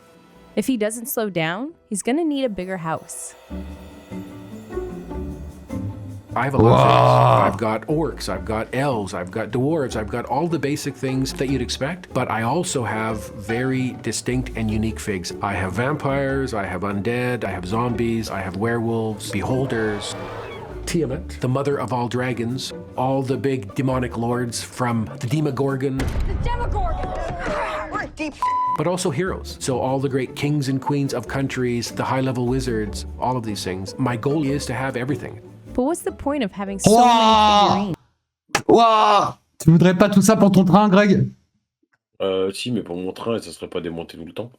If he doesn't slow down, he's gonna need a bigger house. I have a lot of things. I've got orcs, I've got elves, I've got dwarves, I've got all the basic things that you'd expect, but I also have very distinct and unique figs. I have vampires, I have undead, I have zombies, I have werewolves, beholders, Tiamat, the mother of all dragons, all the big demonic lords from the Demogorgon. The Demogorgon! We're deep. But also heroes. So all the great kings and queens of countries, the high-level wizards, all of these things. My goal is to have everything. But what's the point of having so many figurines? Waouh! Tu voudrais pas tout ça pour ton train, Greg? Si, mais pour mon train, ça serait pas démonté tout le temps.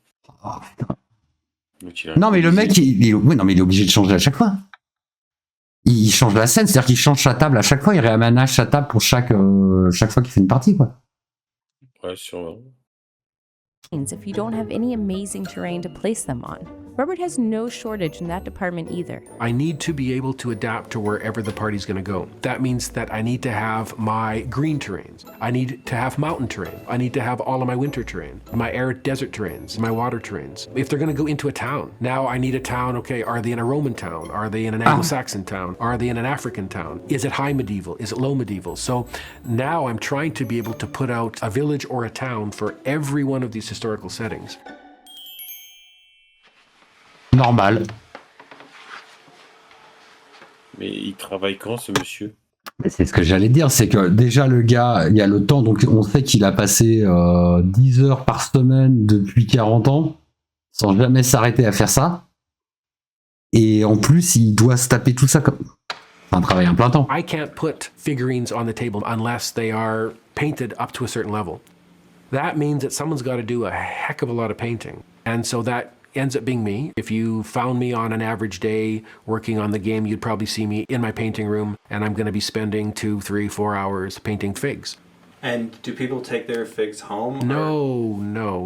Oh, putain. Donc, Non, mais le mec, oui, non, mais il est obligé de changer à chaque fois. Il change la scène, c'est-à-dire qu'il change sa table à chaque fois, il réaménage sa table pour chaque fois qu'il fait une partie, quoi. Ouais, sûrement. If you don't have any amazing terrain to place them on. Robert has no shortage in that department either. I need to be able to adapt to wherever the party's going to go. That means that I need to have my green terrains. I need to have mountain terrain. I need to have all of my winter terrain, my arid desert terrains, my water terrains. If they're going to go into a town, now I need a town, okay, are they in a Roman town? Are they in an Anglo-Saxon town? Are they in an African town? Is it high medieval? Is it low medieval? So now I'm trying to be able to put out a village or a town for every one of these historical settings. Normal. Mais il travaille quand, ce monsieur? C'est ce que j'allais dire, c'est que déjà le gars, il y a le temps, donc on sait qu'il a passé 10 heures par semaine depuis 40 ans, sans jamais s'arrêter à faire ça. Et en plus, il doit se taper tout ça comme... Enfin, travailler un plein temps. I can't put figurines on the table unless they are painted up to a certain level. That means that someone's got to do a heck of a lot of painting. And so that ends up being me. If you found me on an average day working on the game, you'd probably see me in my painting room, and I'm going to be spending 2, 3, 4 hours painting figs. And do people take their figs home? No.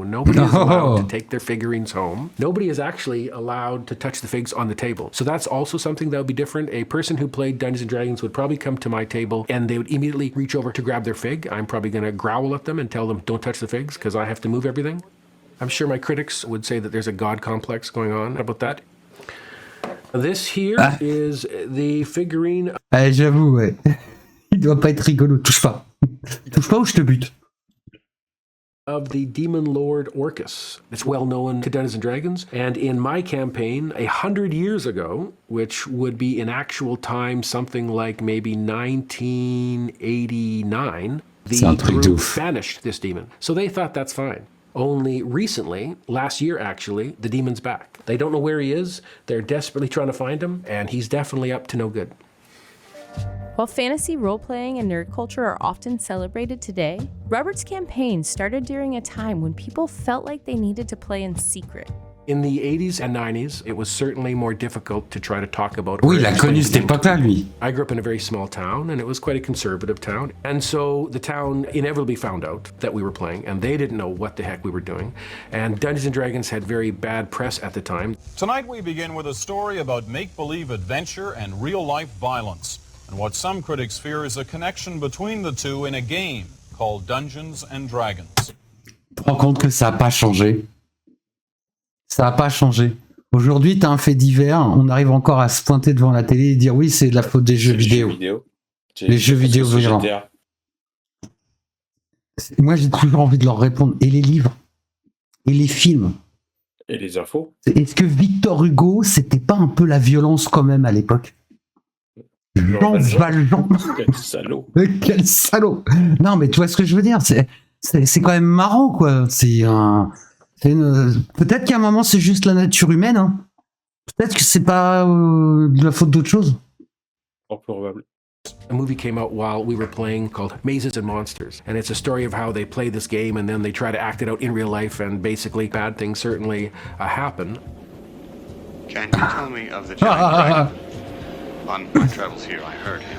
Nobody is allowed to take their figurines home. Nobody is actually allowed to touch the figs on the table. So that's also something that would be different. A person who played Dungeons & Dragons would probably come to my table and they would immediately reach over to grab their fig. I'm probably going to growl at them and tell them, don't touch the figs, because I have to move everything. I'm sure my critics would say that there's a god complex going on. How about that? This here is the figurine. J'avoue, ouais. Il doit pas être rigolo. Touche pas. Touche pas ou je te bute. Of the Demon Lord Orcus. It's well known to Dungeons & Dragons. And in my campaign, 100 years ago, which would be in actual time something like maybe 1989, the group banished this demon. So they thought that's fine. Only recently, last year actually, the demon's back. They don't know where he is. They're desperately trying to find him, and he's definitely up to no good. While fantasy role-playing and nerd culture are often celebrated today, Robert's campaign started during a time when people felt like they needed to play in secret. In the 80s and 90s, it was certainly more difficult to try to talk about. Oui, il a connu cette époque-là, lui. I grew up in a very small town, and it was quite a conservative town. And so the town inevitably found out that we were playing, and they didn't know what the heck we were doing. And Dungeons & Dragons had very bad press at the time. Tonight we begin with a story about make-believe adventure and real-life violence, and what some critics fear is a connection between the two in a game called Dungeons & Dragons. Tu te rends compte que ça n'a pas changé? Ça n'a pas changé. Aujourd'hui, t'as un fait divers, on arrive encore à se pointer devant la télé et dire oui, c'est de la faute des jeux vidéo. Les jeux vidéo violents. Moi, j'ai toujours envie de leur répondre. Et les livres? Et les films? Et les infos? Est-ce que Victor Hugo, c'était pas un peu la violence quand même à l'époque? Jean Valjean. Quel salaud. Quel salaud. Non, mais tu vois ce que je veux dire? C'est quand même marrant, quoi. Peut-être qu'à un moment, c'est juste la nature humaine. Hein. Peut-être que c'est pas de la faute d'autre chose. Probable. A movie came out while we were playing called Mazes and Monsters. And it's a story of how they play this game and then they try to act it out in real life, and basically bad things certainly happen. Can you tell me of the giant dragon? On my travels here, I heard him.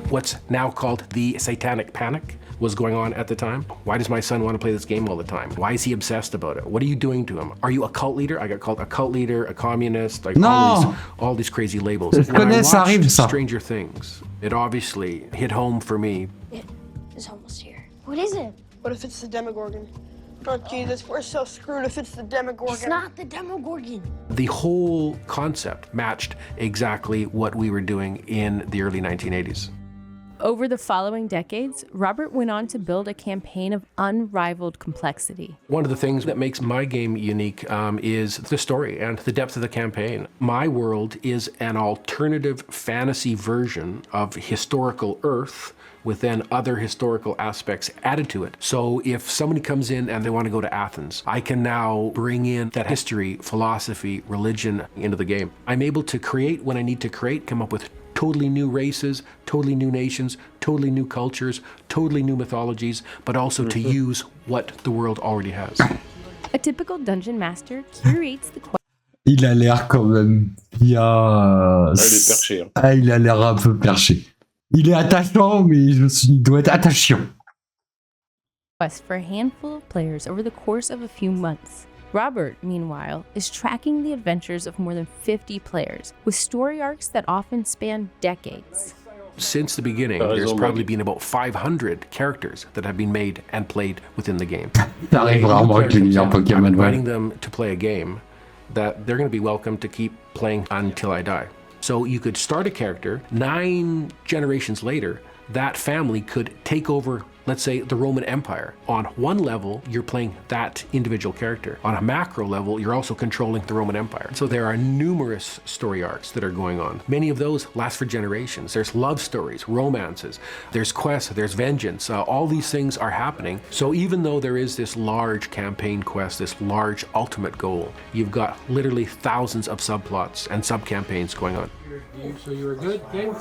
What's now called the Satanic Panic. was going on at the time? Why does my son want to play this game all the time? Why is he obsessed about it? What are you doing to him? Are you a cult leader? I got called a cult leader, a communist, like all these crazy labels. When I watched Stranger Things, it obviously hit home for me. It is almost here. What is it? What if it's the Demogorgon? Oh, Jesus, we're so screwed if it's the Demogorgon. It's not the Demogorgon. The whole concept matched exactly what we were doing in the early 1980s. Over the following decades, Robert went on to build a campaign of unrivaled complexity. One of the things that makes my game unique is the story and the depth of the campaign. My world is an alternative fantasy version of historical Earth with then other historical aspects added to it. So if somebody comes in and they want to go to Athens, I can now bring in that history, philosophy, religion into the game. I'm able to create when I need to create, come up with totally new races, totally new nations, totally new cultures, totally new mythologies, but also to use what the world already has. A typical dungeon master curates the Il a l'air quand même bien... il est perché. Hein. Ah, il a l'air un peu perché. Il est attachant, mais il doit être attachant. quest for a handful of players over the course of a few months. Robert, meanwhile, is tracking the adventures of more than 50 players, with story arcs that often span decades. Since the beginning, there's probably been about 500 characters that have been made and played within the game. I'm inviting them to play a game that they're going to be welcome to keep playing until I die. So you could start a character, 9 generations later, that family could take over, let's say, the Roman Empire. On one level, you're playing that individual character. On a macro level, you're also controlling the Roman Empire. So there are numerous story arcs that are going on. Many of those last for generations. There's love stories, romances, there's quests, there's vengeance. All these things are happening. So even though there is this large campaign quest, this large ultimate goal, you've got literally thousands of subplots and sub-campaigns going on. So you were good, game?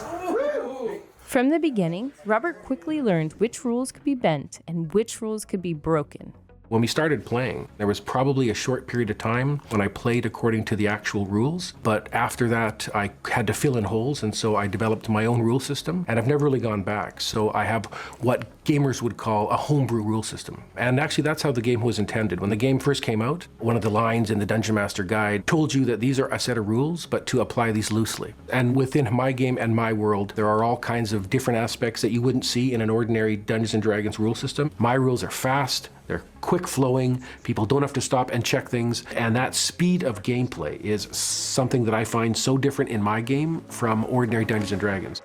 From the beginning, Robert quickly learned which rules could be bent and which rules could be broken. When we started playing, there was probably a short period of time when I played according to the actual rules, but after that I had to fill in holes, and so I developed my own rule system, and I've never really gone back. So I have what gamers would call a homebrew rule system. And actually that's how the game was intended. When the game first came out, one of the lines in the Dungeon Master Guide told you that these are a set of rules, but to apply these loosely. And within my game and my world, there are all kinds of different aspects that you wouldn't see in an ordinary Dungeons & Dragons rule system. My rules are fast, they're quick flowing, people don't have to stop and check things, and that speed of gameplay is something that I find so different in my game from ordinary Dungeons & Dragons.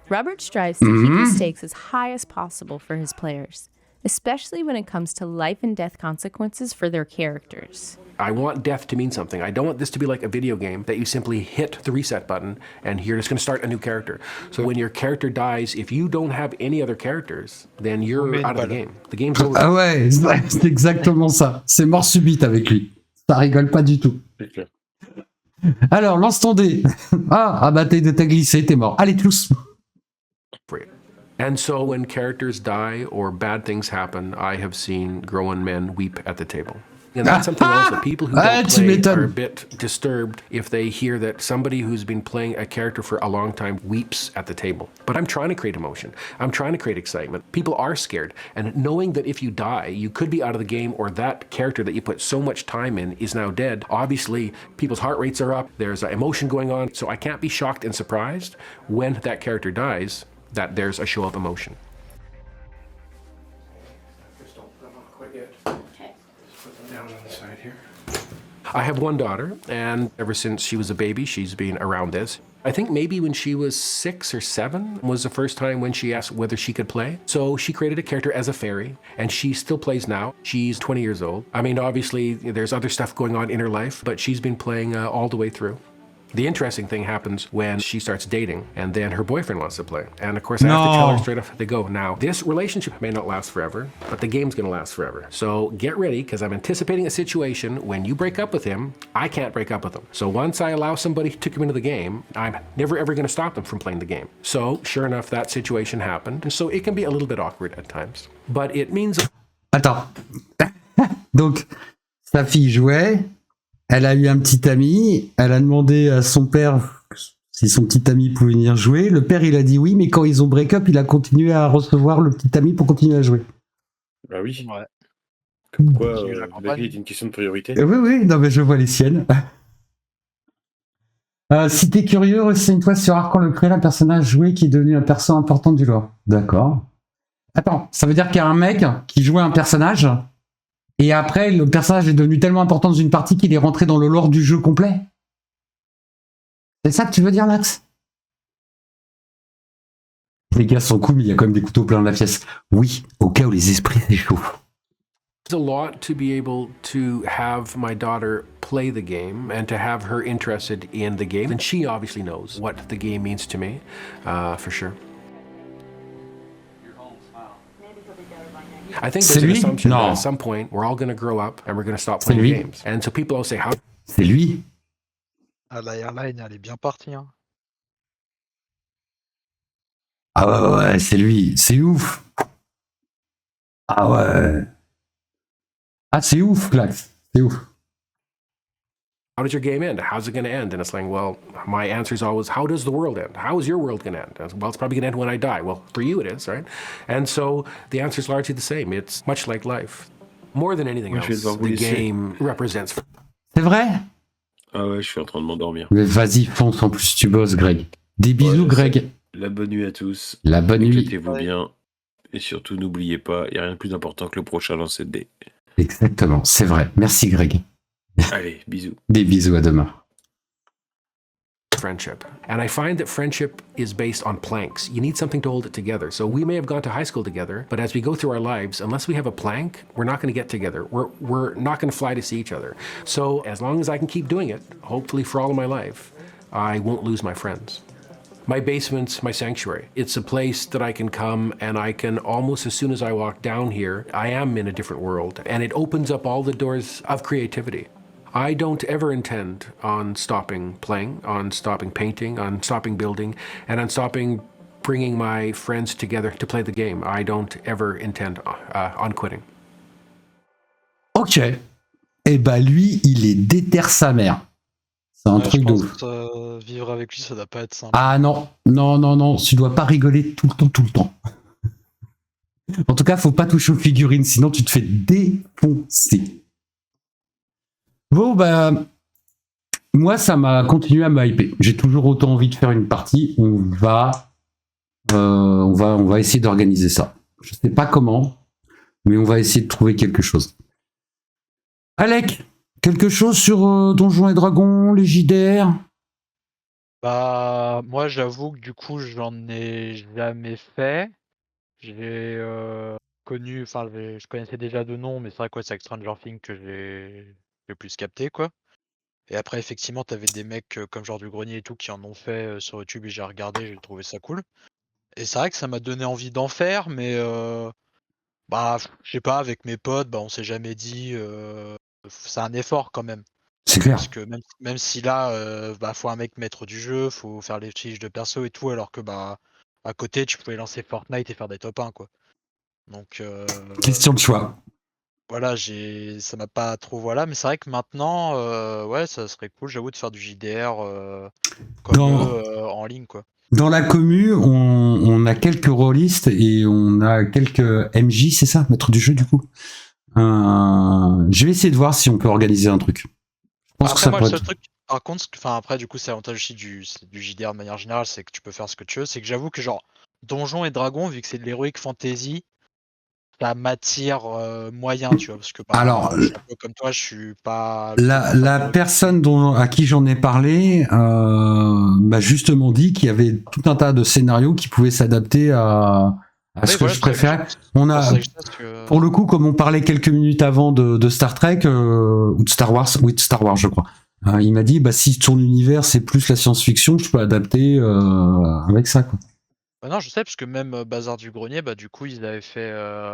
Robert strives to keep the stakes as high as possible for his players, especially when it comes to life and death consequences for their characters. I want death to mean something. I don't want this to be like a video game that you simply hit the reset button and you're just going to start a new character. So when your character dies, if you don't have any other characters, then you're out of the game. The game's over. Ah ouais, c'est exactement ça. C'est mort subite avec lui. Ça rigole pas du tout. Alors, lance ton dé. Ah bah t'as glissé, t'es mort. Allez tous. And so when characters die or bad things happen, I have seen grown men weep at the table. And that's something also. People who don't play are a bit disturbed if they hear that somebody who's been playing a character for a long time weeps at the table. But I'm trying to create emotion. I'm trying to create excitement. People are scared. And knowing that if you die, you could be out of the game, or that character that you put so much time in is now dead. Obviously, people's heart rates are up. There's emotion going on. So I can't be shocked and surprised when that character dies that there's a show of emotion. I have one daughter, and ever since she was a baby, she's been around this. I think maybe when she was 6 or 7 was the first time when she asked whether she could play. So she created a character as a fairy, and she still plays now. She's 20 years old. I mean, obviously, there's other stuff going on in her life, but she's been playing all the way through. The interesting thing happens when she starts dating and then her boyfriend wants to play. And of course, I have to tell her straight off the go. Now, this relationship may not last forever, but the game's gonna last forever. So get ready, because I'm anticipating a situation when you break up with him, I can't break up with him. So once I allow somebody to come into the game, I'm never ever gonna stop them from playing the game. So sure enough, that situation happened. And so it can be a little bit awkward at times, but it means... Attends. Donc, sa fille jouait. Elle a eu un petit ami, elle a demandé à son père si son petit ami pouvait venir jouer. Le père, il a dit oui, mais quand ils ont break-up, il a continué à recevoir le petit ami pour continuer à jouer. Bah oui. Ouais. Comme quoi, Continue la la campagne. vie est une question de priorité. Oui, non, mais je vois les siennes. Si t'es curieux, renseigne-toi sur Arcan le Créel, un personnage joué qui est devenu un perso important du lore. D'accord. Attends, ça veut dire qu'il y a un mec qui jouait un personnage, et après, le personnage est devenu tellement important dans une partie qu'il est rentré dans le lore du jeu complet. C'est ça que tu veux dire, Max? Les gars sont cool, mais il y a quand même des couteaux plein de la pièce. Oui, au cas où les esprits s'échauffent. It's a lot to be able to have my daughter play the game and to have her interested in the game. And she obviously knows what the game means to me, for sure. I think C'est there's an lui? assumption that Non. at some point we're all going to grow up and we're going to stop C'est playing lui. games. And so people always say, how C'est lui. Ah, la airline, elle est bien partie. Hein. Ah ouais, c'est lui. C'est ouf. Ah ouais. Ah, c'est ouf, Clax. C'est ouf. does your game end? How's it going to end? And it's like, well, my answer is always, how does the world end? How is your world going to end? Well, it's probably going to end when I die. Well, for you it is, right? And so the answer is largely the same. It's much like life. More than anything Moi, je vais else, devoir vous the laisser. game represents. C'est vrai? Ah ouais, je suis en train de m'endormir. Mais vas-y, fonce, en plus tu bosses, Greg. Des bisous, Ouais, je sais. Greg. La bonne nuit à tous. La bonne nuit. Éclatez-vous bien. Et surtout, n'oubliez pas, il n'y a rien de plus important que le prochain lancer de dés. Exactement, c'est vrai. Merci, Greg. Allez, bisous. Des bisous, à demain. Friendship. And I find that friendship is based on planks. You need something to hold it together. So we may have gone to high school together, but as we go through our lives, unless we have a plank, we're not going to get together. We're not going to fly to see each other. So as long as I can keep doing it, hopefully for all of my life, I won't lose my friends. My basement's my sanctuary. It's a place that I can come and I can almost as soon as I walk down here, I am in a different world. And it opens up all the doors of creativity. I don't ever intend on stopping playing, on stopping painting, on stopping building, and on stopping bringing my friends together to play the game. I don't ever intend on quitting. Ok. Eh bah lui, il est déter sa mère. C'est un truc de ouf. Vivre avec lui, ça doit pas être simple. Ah non, tu dois pas rigoler tout le temps. En tout cas, faut pas toucher aux figurines, sinon tu te fais défoncer. Bon, bah, moi, ça m'a continué à me hyper. J'ai toujours autant envie de faire une partie. On va essayer d'organiser ça. Je sais pas comment, mais on va essayer de trouver quelque chose. Alec, quelque chose sur Donjons et Dragons, les JDR? Bah, moi, j'avoue que du coup, j'en ai jamais fait. J'ai connu, enfin, je connaissais déjà de nom, mais c'est vrai que c'est avec Stranger Things que j'ai le plus capté, quoi. Et après, effectivement, t'avais des mecs comme genre du Grenier et tout qui en ont fait sur YouTube et j'ai regardé, j'ai trouvé ça cool. Et c'est vrai que ça m'a donné envie d'en faire, mais bah, je sais pas, avec mes potes, bah, on s'est jamais dit. C'est un effort quand même. C'est clair. Parce que même si là, bah, faut un mec maître du jeu, faut faire les fiches de perso et tout, alors que bah à côté, tu pouvais lancer Fortnite et faire des top 1, quoi. Donc Question de choix. voilà, ça m'a pas trop mais c'est vrai que maintenant, ouais, ça serait cool, j'avoue, de faire du JDR comme eux, en ligne, quoi. Dans la commu, on a quelques rôlistes et on a quelques MJ, c'est ça, maître du jeu du coup. Je vais essayer de voir si on peut organiser un truc. Je pense que ça Moi, peut le seul être... truc, par contre, après, du coup, c'est l'avantage aussi du JDR de manière générale, c'est que tu peux faire ce que tu veux. C'est que j'avoue que, genre, Donjons et Dragons, vu que c'est de l'heroic fantasy, ça m'attire moyen, tu vois. Parce que, Alors, je suis un peu comme toi, je suis pas. La personne à qui j'en ai parlé m'a justement dit qu'il y avait tout un tas de scénarios qui pouvaient s'adapter à ce que je préférais. On a, pour le coup, comme on parlait quelques minutes avant de Star Trek ou de Star Wars, oui, de Star Wars, je crois. Il m'a dit, bah si ton univers c'est plus la science-fiction, je peux adapter avec ça, quoi. Bah non, je sais, parce que même Bazar du Grenier, bah du coup, ils avaient fait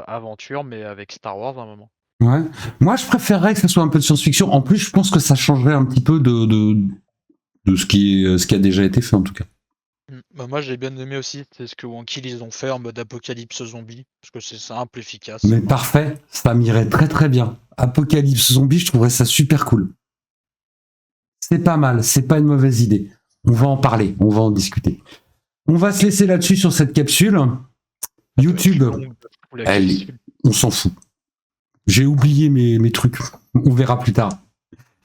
Aventure, mais avec Star Wars à un moment. Ouais. Moi, je préférerais que ça soit un peu de science-fiction. En plus, je pense que ça changerait un petit peu de ce qui a déjà été fait, en tout cas. Bah moi, j'ai bien aimé aussi, c'est ce que Wonky ils ont fait en mode apocalypse zombie, parce que c'est simple, efficace. Mais parfait, ça m'irait très très bien. Apocalypse zombie, je trouverais ça super cool. C'est pas mal, c'est pas une mauvaise idée. On va en parler, on va en discuter. On va se laisser là-dessus sur cette capsule. YouTube, on s'en fout. J'ai oublié mes trucs. On verra plus tard.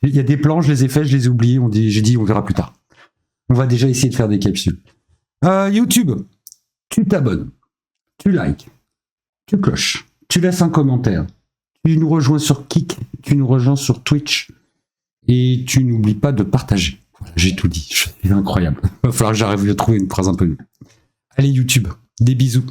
Il y a des plans, je les ai faits, je les ai oubliés. J'ai dit on verra plus tard. On va déjà essayer de faire des capsules. YouTube, tu t'abonnes, tu likes, tu cloches, tu laisses un commentaire, tu nous rejoins sur Kik, tu nous rejoins sur Twitch et tu n'oublies pas de partager. Voilà, j'ai tout dit, c'est incroyable. Il va falloir que j'arrive à trouver une phrase un peu mieux. Allez YouTube, des bisous.